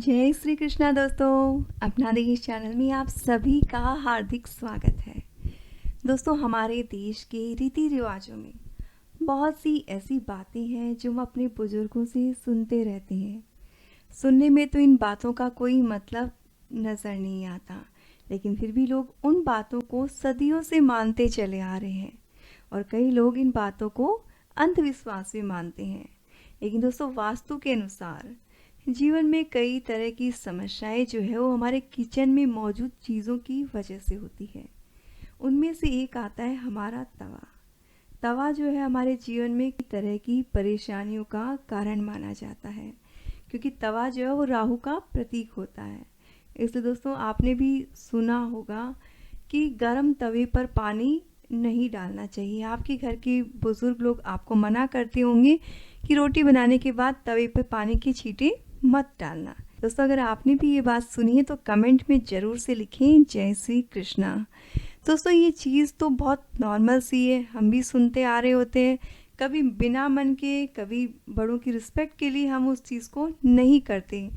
जय श्री कृष्णा दोस्तों, अपना देश चैनल में आप सभी का हार्दिक स्वागत है। दोस्तों, हमारे देश के रीति रिवाजों में बहुत सी ऐसी बातें हैं जो हम अपने बुजुर्गों से सुनते रहते हैं। सुनने में तो इन बातों का कोई मतलब नज़र नहीं आता, लेकिन फिर भी लोग उन बातों को सदियों से मानते चले आ रहे हैं और कई लोग इन बातों को अंधविश्वास भी मानते हैं। लेकिन दोस्तों, वास्तु के अनुसार जीवन में कई तरह की समस्याएं जो है वो हमारे किचन में मौजूद चीज़ों की वजह से होती है। उनमें से एक आता है हमारा तवा। तवा जो है हमारे जीवन में कई तरह की परेशानियों का कारण माना जाता है, क्योंकि तवा जो है वो राहु का प्रतीक होता है। इसलिए दोस्तों, आपने भी सुना होगा कि गर्म तवे पर पानी नहीं डालना चाहिए। आपके घर के बुज़ुर्ग लोग आपको मना करते होंगे कि रोटी बनाने के बाद तवे पर पानी की छींटें मत डालना। दोस्तों, अगर आपने भी ये बात सुनी है तो कमेंट में ज़रूर से लिखें जय श्री कृष्णा। दोस्तों, ये चीज़ तो बहुत नॉर्मल सी है, हम भी सुनते आ रहे होते हैं। कभी बिना मन के, कभी बड़ों की रिस्पेक्ट के लिए हम उस चीज़ को नहीं करते,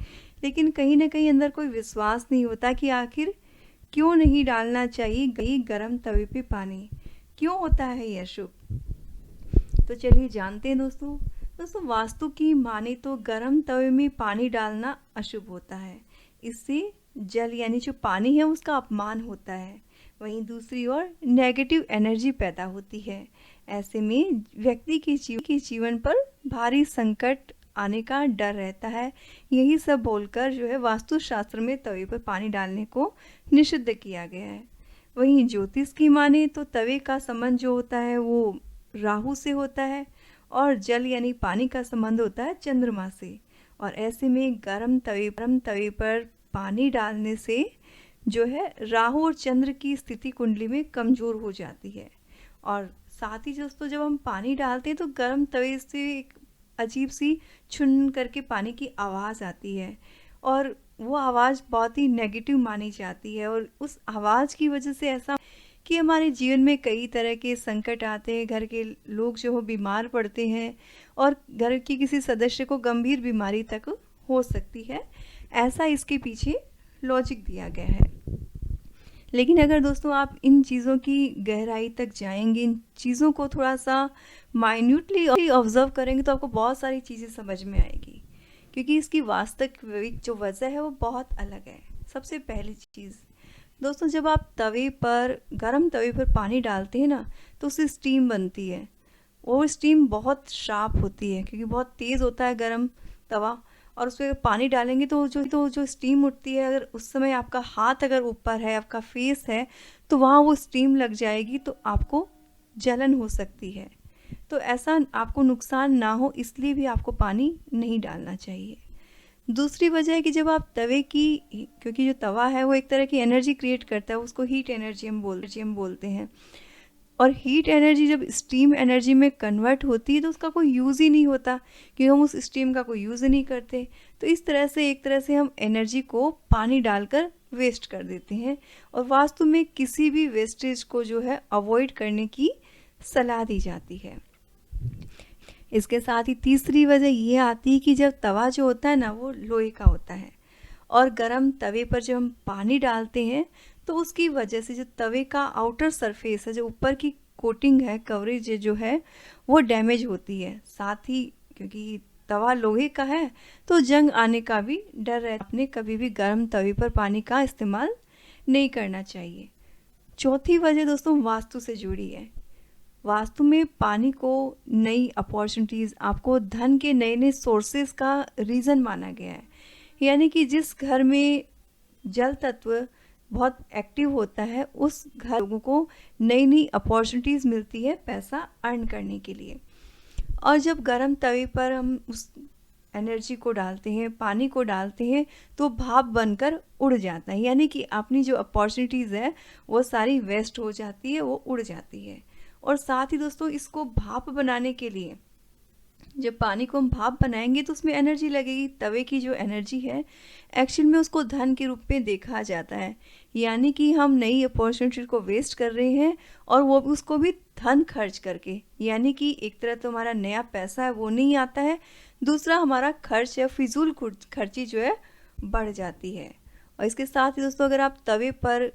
लेकिन कहीं ना कहीं अंदर कोई विश्वास नहीं होता कि आखिर क्यों नहीं डालना चाहिए गर्म तवे पे पानी, क्यों होता है ये अशुभ। तो चलिए जानते हैं दोस्तों। वास्तु की माने तो गर्म तवे में पानी डालना अशुभ होता है। इससे जल यानी जो पानी है उसका अपमान होता है। वहीं दूसरी ओर नेगेटिव एनर्जी पैदा होती है। ऐसे में व्यक्ति के जीवन पर भारी संकट आने का डर रहता है। यही सब बोलकर जो है वास्तुशास्त्र में तवे पर पानी डालने को निषिद्ध किया गया है। वहीं ज्योतिष की माने तो तवे का संबंध जो होता है वो राहु से होता है और जल यानी पानी का संबंध होता है चंद्रमा से। और ऐसे में गर्म तवे पर पानी डालने से जो है राहु और चंद्र की स्थिति कुंडली में कमज़ोर हो जाती है। और साथ ही दोस्तों, जब हम पानी डालते हैं तो गर्म तवे से एक अजीब सी छुन करके पानी की आवाज़ आती है और वो आवाज़ बहुत ही नेगेटिव मानी जाती है। और उस आवाज़ की वजह से ऐसा कि हमारे जीवन में कई तरह के संकट आते हैं, घर के लोग जो हो बीमार पड़ते हैं और घर के किसी सदस्य को गंभीर बीमारी तक हो सकती है। ऐसा इसके पीछे लॉजिक दिया गया है। लेकिन अगर दोस्तों आप इन चीज़ों की गहराई तक जाएंगे, इन चीज़ों को थोड़ा सा माइन्यूटली ऑब्जर्व करेंगे तो आपको बहुत सारी चीज़ें समझ में आएगी, क्योंकि इसकी वास्तविक जो वजह है वो बहुत अलग है। सबसे पहली चीज़ दोस्तों, जब आप गर्म तवे पर पानी डालते हैं ना तो उससे स्टीम बनती है। वो स्टीम बहुत शार्प होती है, क्योंकि बहुत तेज़ होता है गर्म तवा। और उस पर पानी डालेंगे तो जो स्टीम उठती है, अगर उस समय आपका हाथ अगर ऊपर है, आपका फेस है, तो वहाँ वो स्टीम लग जाएगी तो आपको जलन हो सकती है। तो ऐसा आपको नुकसान ना हो इसलिए भी आपको पानी नहीं डालना चाहिए। दूसरी वजह है कि जब आप क्योंकि जो तवा है वो एक तरह की एनर्जी क्रिएट करता है, उसको हीट एनर्जी हम बोलते हैं। और हीट एनर्जी जब स्टीम एनर्जी में कन्वर्ट होती है तो उसका कोई यूज़ ही नहीं होता, क्योंकि हम उस स्टीम का कोई यूज़ ही नहीं करते। तो इस तरह से एक तरह से हम एनर्जी को पानी डालकर वेस्ट कर देते हैं। और वास्तु में किसी भी वेस्टेज को जो है अवॉइड करने की सलाह दी जाती है। इसके साथ ही तीसरी वजह ये आती है कि जब तवा जो होता है ना वो लोहे का होता है और गर्म तवे पर जब हम पानी डालते हैं तो उसकी वजह से जो तवे का आउटर सरफेस है, जो ऊपर की कोटिंग है, कवरेज जो है वो डैमेज होती है। साथ ही क्योंकि तवा लोहे का है तो जंग आने का भी डर रहता है। आपने कभी भी गर्म तवे पर पानी का इस्तेमाल नहीं करना चाहिए। चौथी वजह दोस्तों वास्तु से जुड़ी है। वास्तु में पानी को नई अपॉर्चुनिटीज़, आपको धन के नए नए सोर्सेज का रीज़न माना गया है। यानी कि जिस घर में जल तत्व बहुत एक्टिव होता है उस घर लोगों को नई नई अपॉर्चुनिटीज़ मिलती है पैसा अर्न करने के लिए। और जब गर्म तवे पर हम उस एनर्जी को डालते हैं, पानी को डालते हैं, तो भाप बनकर उड़ जाता है। यानी कि अपनी जो अपॉर्चुनिटीज़ है वो सारी वेस्ट हो जाती है, वो उड़ जाती है। और साथ ही दोस्तों, इसको भाप बनाने के लिए जब पानी को हम भाप बनाएंगे तो उसमें एनर्जी लगेगी। तवे की जो एनर्जी है एक्चुअल में उसको धन के रूप में देखा जाता है। यानी कि हम नई अपॉर्चुनिटी को वेस्ट कर रहे हैं और वो उसको भी धन खर्च करके। यानी कि एक तरह तो हमारा नया पैसा है वो नहीं आता है, दूसरा हमारा खर्च या फिजूल खर्ची जो है बढ़ जाती है। और इसके साथ ही दोस्तों, अगर आप तवे पर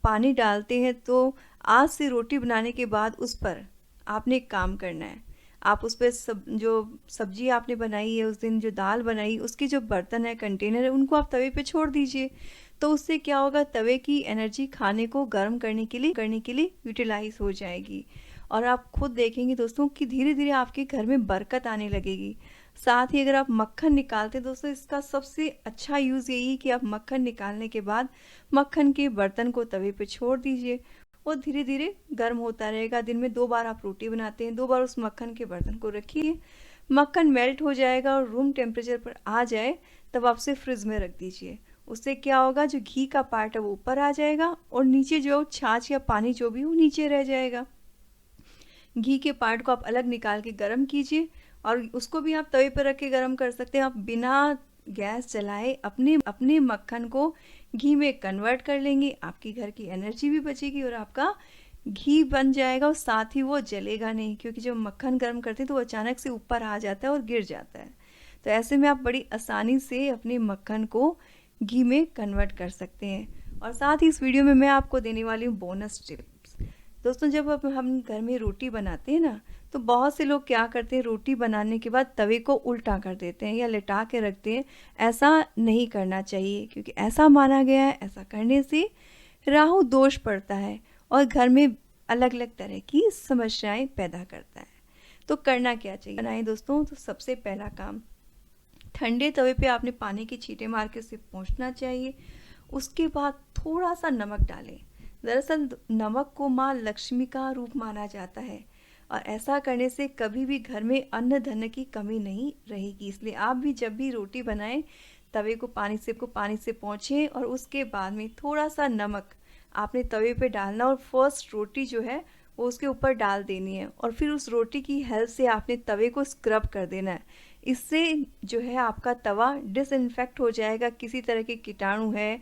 पानी डालते हैं तो आज से रोटी बनाने के बाद उस पर आपने एक काम करना है। आप उस पर जो सब्जी आपने बनाई है उस दिन, जो दाल बनाई, उसकी जो बर्तन है, कंटेनर है, उनको आप तवे पे छोड़ दीजिए। तो उससे क्या होगा, तवे की एनर्जी खाने को गर्म करने के लिए यूटिलाइज हो जाएगी। और आप खुद देखेंगे दोस्तों कि धीरे धीरे आपके घर में बरकत आने लगेगी। साथ ही अगर आप मक्खन निकालते हैं दोस्तों, इसका सबसे अच्छा यूज़ यही है कि आप मक्खन निकालने के बाद मक्खन के बर्तन को तवे पे छोड़ दीजिए। वो धीरे धीरे गर्म होता रहेगा। दिन में 2 बार आप रोटी बनाते हैं, 2 बार उस मक्खन के बर्तन को रखिए। मक्खन मेल्ट हो जाएगा और रूम टेम्परेचर पर आ जाए तब आप उसे फ्रिज में रख दीजिए। उससे क्या होगा, जो घी का पार्ट है वो ऊपर आ जाएगा और नीचे जो छाछ या पानी जो भी हो नीचे रह जाएगा। घी के पार्ट को आप अलग निकाल के गर्म कीजिए और उसको भी आप तवे पर रख के गर्म कर सकते हैं। आप बिना गैस जलाए अपने अपने मक्खन को घी में कन्वर्ट कर लेंगे। आपकी घर की एनर्जी भी बचेगी और आपका घी बन जाएगा और साथ ही वो जलेगा नहीं, क्योंकि जब मक्खन गर्म करते हैं तो वो अचानक से ऊपर आ जाता है और गिर जाता है। तो ऐसे में आप बड़ी आसानी से अपने मक्खन को घी में कन्वर्ट कर सकते हैं। और साथ ही इस वीडियो में मैं आपको देने वाली हूँ बोनस टिप्स। दोस्तों, जब अब हम घर में रोटी बनाते हैं ना, तो बहुत से लोग क्या करते हैं, रोटी बनाने के बाद तवे को उल्टा कर देते हैं या लिटा के रखते हैं। ऐसा नहीं करना चाहिए, क्योंकि ऐसा माना गया है ऐसा करने से राहु दोष पड़ता है और घर में अलग अलग तरह की समस्याएं पैदा करता है। तो करना क्या चाहिए बनाएं दोस्तों, तो सबसे पहला काम, ठंडे तवे पे आपने पानी की छींटे मार के उसे पोंछना चाहिए। उसके बाद थोड़ा सा नमक डालें। दरअसल नमक को माँ लक्ष्मी का रूप माना जाता है और ऐसा करने से कभी भी घर में अन्न धन की कमी नहीं रहेगी। इसलिए आप भी जब भी रोटी बनाएं, तवे को पानी से पोंछें और उसके बाद में थोड़ा सा नमक आपने तवे पे डालना और फर्स्ट रोटी जो है वो उसके ऊपर डाल देनी है और फिर उस रोटी की हेल्प से आपने तवे को स्क्रब कर देना है। इससे जो है आपका तवा डिसइंफेक्ट हो जाएगा। किसी तरह के कीटाणु है,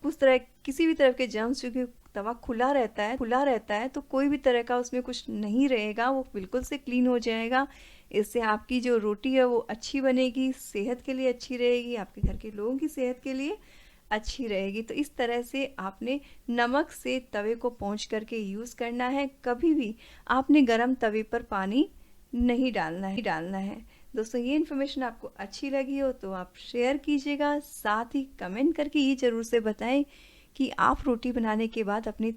किसी भी तरह के जर्म्स, क्योंकि तवा खुला रहता है तो कोई भी तरह का उसमें कुछ नहीं रहेगा, वो बिल्कुल से क्लीन हो जाएगा। इससे आपकी जो रोटी है वो अच्छी बनेगी, सेहत के लिए अच्छी रहेगी, आपके घर के लोगों की सेहत के लिए अच्छी रहेगी। तो इस तरह से आपने नमक से तवे को पोंछ करके यूज़ करना है। कभी भी आपने गरम तवे पर पानी नहीं डालना है। दोस्तों, ये इन्फॉर्मेशन आपको अच्छी लगी हो तो आप शेयर कीजिएगा। साथ ही कमेंट करके ये ज़रूर से बताएं कि आप रोटी बनाने के बाद अपने